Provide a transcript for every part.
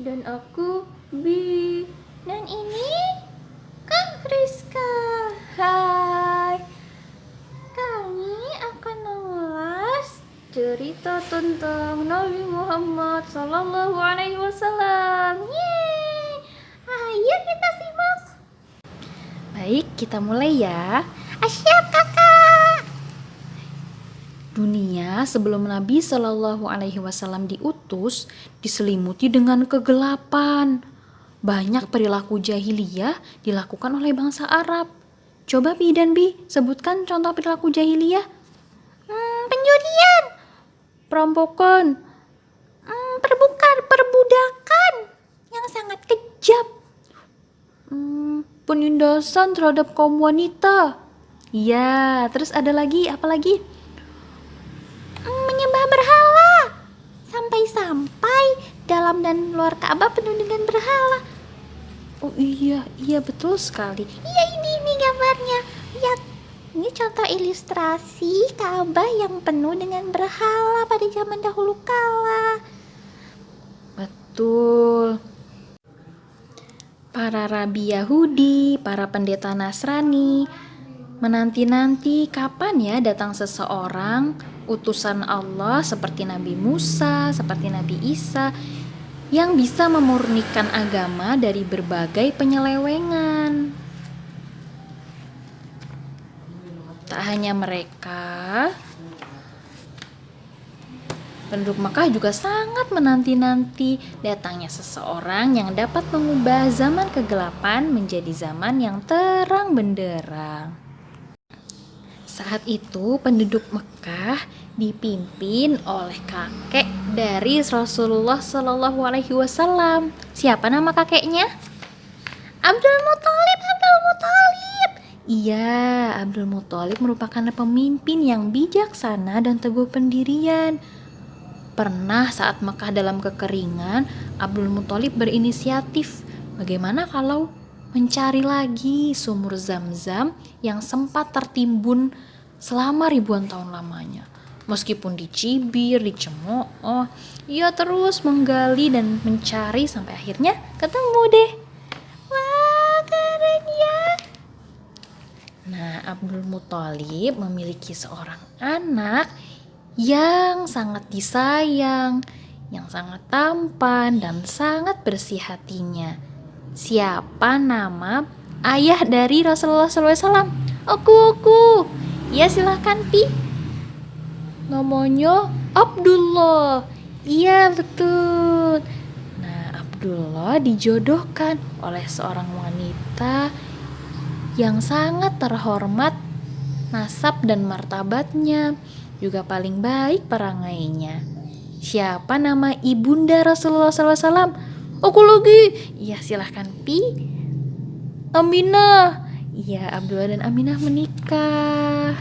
Dan aku B. Dan ini Kak Friska. Hai. Kami akan mengulas cerita tentang Nabi Muhammad Sallallahu Alaihi Wasallam. Yeay. Ayo kita simak. Baik, kita mulai ya. Siap kakak. Dunia sebelum Nabi Shallallahu Alaihi Wasallam diutus diselimuti dengan kegelapan. Banyak perilaku jahiliyah dilakukan oleh bangsa Arab. Coba Bi dan Bi sebutkan contoh perilaku jahiliyah. Pencurian, perampokan, perbudakan yang sangat kejam, penindasan terhadap kaum wanita. Iya, terus ada lagi apa lagi? Menyembah berhala. Sampai-sampai dalam dan luar Ka'bah penuh dengan berhala. Oh iya betul sekali. Iya ini gambarnya. Lihat, ini contoh ilustrasi Ka'bah yang penuh dengan berhala pada zaman dahulu kala. Betul. Para rabi Yahudi, para pendeta Nasrani menanti-nanti kapan ya datang seseorang utusan Allah seperti Nabi Musa, seperti Nabi Isa yang bisa memurnikan agama dari berbagai penyelewengan. Tak hanya mereka, penduduk Makkah juga sangat menanti-nanti datangnya seseorang yang dapat mengubah zaman kegelapan menjadi zaman yang terang benderang. Saat itu penduduk Mekah dipimpin oleh kakek dari Rasulullah Shallallahu Alaihi Wasallam. Siapa nama kakeknya? Abdul Muthalib. Iya, Abdul Muthalib merupakan pemimpin yang bijaksana dan teguh pendirian. Pernah saat Mekah dalam kekeringan, Abdul Muthalib berinisiatif, bagaimana kalau mencari lagi sumur Zam-Zam yang sempat tertimbun selama ribuan tahun lamanya. Meskipun dicibir, dicemooh, ia terus menggali dan mencari sampai akhirnya ketemu deh. Wah, keren ya. Nah, Abdul Muthalib memiliki seorang anak yang sangat disayang, yang sangat tampan dan sangat bersih hatinya. Siapa nama ayah dari Rasulullah SAW? Aku. Ya silahkan Pi. Namanya Abdullah. Iya betul. Nah, Abdullah dijodohkan oleh seorang wanita yang sangat terhormat nasab dan martabatnya, juga paling baik perangainya. Siapa nama ibunda Rasulullah SAW? Aku lagi. Iya silahkan Pi. Aminah. Iya, Abdullah dan Aminah menikah.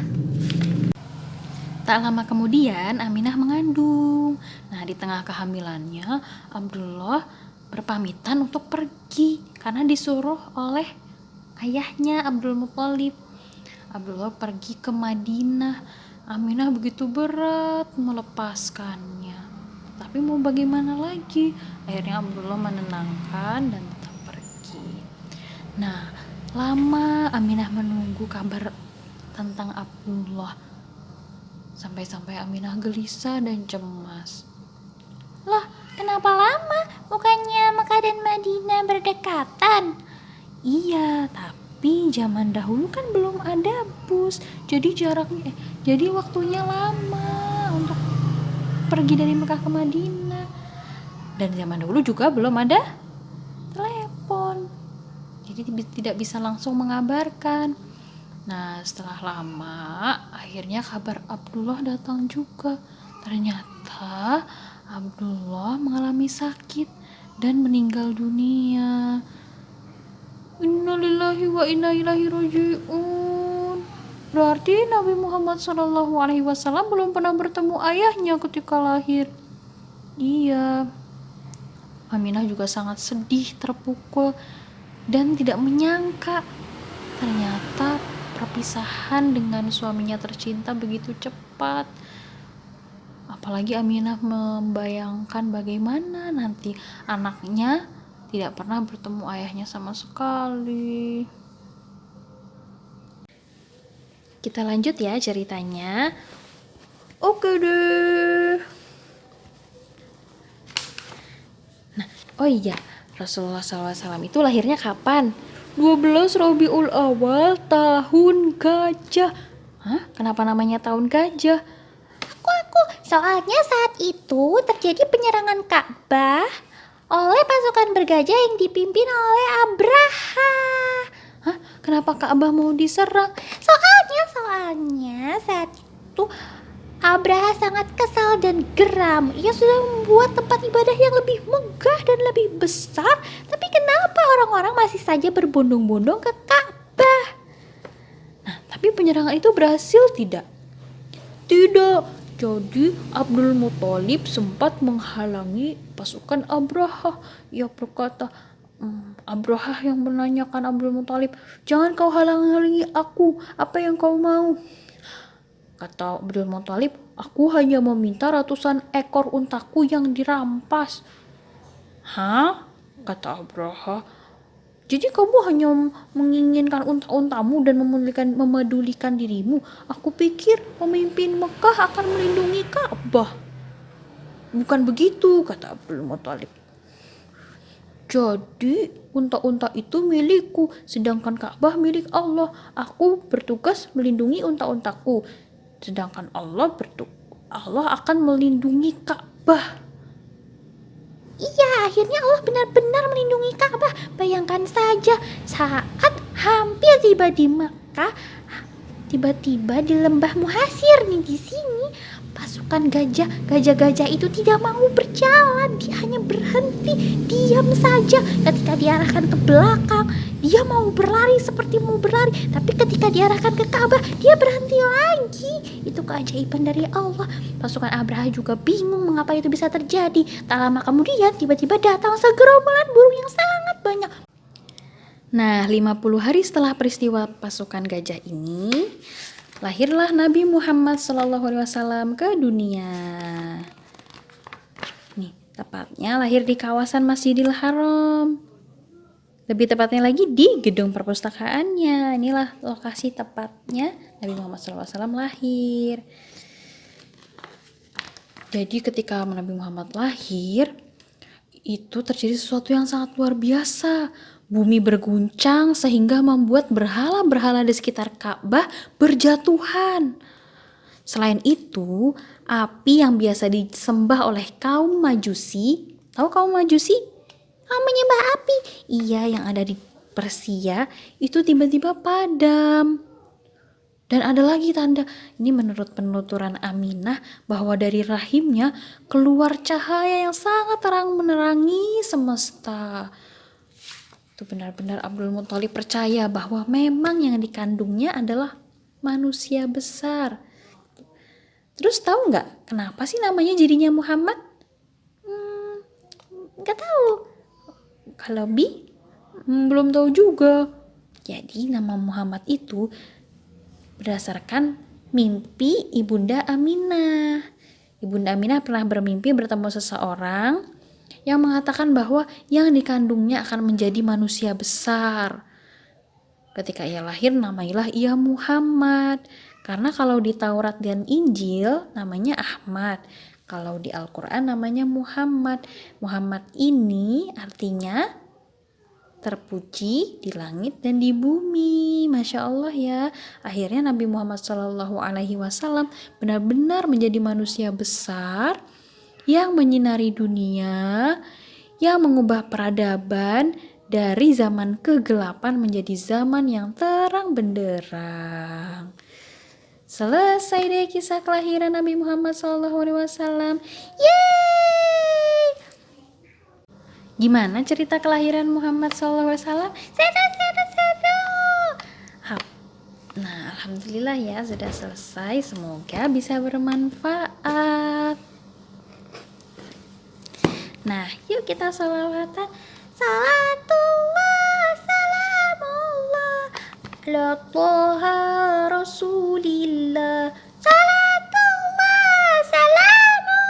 Tak lama kemudian Aminah mengandung. Nah, di tengah kehamilannya Abdullah berpamitan untuk pergi karena disuruh oleh ayahnya Abdul Muthalib. Abdullah pergi ke Madinah. Aminah begitu berat melepaskannya. Tapi mau bagaimana lagi? Akhirnya Abdullah menenangkan dan tetap pergi. Nah, lama Aminah menunggu kabar tentang Abdullah. Sampai-sampai Aminah gelisah dan cemas. Lah, kenapa lama? Bukannya Mekah dan Madinah berdekatan? Iya, tapi zaman dahulu kan belum ada bus. Jadi waktunya lama untuk pergi dari Mekah ke Madinah. Dan zaman dahulu juga belum ada telepon. Jadi tidak bisa langsung mengabarkan. Nah, setelah lama akhirnya kabar Abdullah datang juga. Ternyata Abdullah mengalami sakit dan meninggal dunia. Innalillahi wa inna ilaihi raji'un. Berarti Nabi Muhammad SAW belum pernah bertemu ayahnya ketika lahir. Iya. Aminah juga sangat sedih, terpukul, dan tidak menyangka ternyata perpisahan dengan suaminya tercinta begitu cepat. Apalagi Aminah membayangkan bagaimana nanti anaknya tidak pernah bertemu ayahnya sama sekali. Kita lanjut ya ceritanya. Oke deh. Nah, oh iya, Rasulullah SAW itu lahirnya kapan? 12 Rabiul Awal tahun gajah. Hah? Kenapa namanya tahun gajah? Soalnya saat itu terjadi penyerangan Ka'bah oleh pasukan bergajah yang dipimpin oleh Abraha. Hah? Kenapa Ka'bah mau diserang? Soalnya saat itu Abraha sangat kesal dan geram. Ia sudah membuat tempat ibadah yang lebih megah dan lebih besar. Tapi kenapa orang-orang masih saja berbondong-bondong ke Ka'bah? Nah, tapi penyerangan itu berhasil tidak? Tidak. Jadi Abdul Muthalib sempat menghalangi pasukan Abraha. Ia berkata, Abraha yang menanyakan Abdul Muthalib, jangan kau halangi aku, apa yang kau mau? Kata Abdul Muthalib, aku hanya meminta ratusan ekor untaku yang dirampas. Hah? Kata Abraha, jadi kamu hanya menginginkan unta-untamu dan memedulikan dirimu. Aku pikir pemimpin Mekah akan melindungi Ka'bah. Bukan begitu, kata Abdul Muthalib. Jadi unta-unta itu milikku, sedangkan Ka'bah milik Allah. Aku bertugas melindungi unta-untaku, sedangkan Allah akan melindungi Ka'bah. Iya, akhirnya Allah benar-benar melindungi Ka'bah. Bayangkan saja, saat hampir tiba di Makkah, tiba-tiba di lembah Muhasir nih di sini, pasukan gajah itu tidak mau berjalan. Dia hanya berhenti, diam saja. Ketika diarahkan ke belakang, dia mau berlari seperti mau berlari, tapi ketika diarahkan ke Ka'bah, dia berhenti lagi. Itu keajaiban dari Allah. Pasukan Abraha juga bingung mengapa itu bisa terjadi. Tak lama kemudian tiba-tiba datang segerombolan burung yang sangat banyak. Nah, 50 hari setelah peristiwa pasukan gajah ini, lahirlah Nabi Muhammad SAW ke dunia. Nih, tepatnya lahir di kawasan Masjidil Haram. Lebih tepatnya lagi di gedung perpustakaannya. Inilah lokasi tepatnya Nabi Muhammad SAW lahir. Jadi ketika Nabi Muhammad lahir, itu terjadi sesuatu yang sangat luar biasa. Bumi berguncang sehingga membuat berhala-berhala di sekitar Ka'bah berjatuhan. Selain itu, api yang biasa disembah oleh kaum Majusi, tahu kaum Majusi? Menyembah api. Iya, yang ada di Persia, itu tiba-tiba padam. Dan ada lagi tanda, ini menurut penuturan Aminah, bahwa dari rahimnya keluar cahaya yang sangat terang menerangi semesta. Itu benar-benar Abdul Muthalib percaya bahwa memang yang dikandungnya adalah manusia besar. Terus tahu nggak kenapa sih namanya jadinya Muhammad? Gak tahu. Kalau belum tahu juga. Jadi nama Muhammad itu berdasarkan mimpi Ibunda Aminah. Ibunda Aminah pernah bermimpi bertemu seseorang yang mengatakan bahwa yang dikandungnya akan menjadi manusia besar. Ketika ia lahir, namailah ia Muhammad. Karena kalau di Taurat dan Injil namanya Ahmad. Kalau di Al-Quran namanya Muhammad. Muhammad ini artinya terpuji di langit dan di bumi. Masya Allah ya. Akhirnya Nabi Muhammad SAW benar-benar menjadi manusia besar yang menyinari dunia, yang mengubah peradaban dari zaman kegelapan menjadi zaman yang terang benderang. Selesai deh kisah kelahiran Nabi Muhammad SAW. Yeay! Gimana cerita kelahiran Muhammad SAW? Seru. Nah, alhamdulillah ya sudah selesai. Semoga bisa bermanfaat. Nah, yuk kita sholawatan. Salatullah, salamullah, ala Toha Rasulillah. Salatullah, salamullah.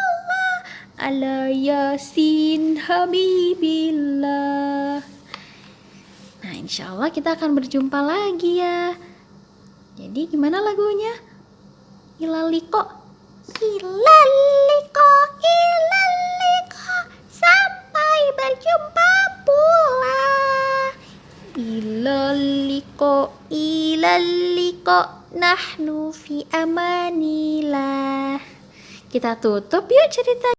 ala yasin habibillah. Nah, insya Allah kita akan berjumpa lagi ya. Jadi gimana lagunya? Ilaliko. Ilaliko, ilaliko, sampai berjumpa pula. Ilaliko, nahnu fi amanillah. Kita tutup yuk cerita.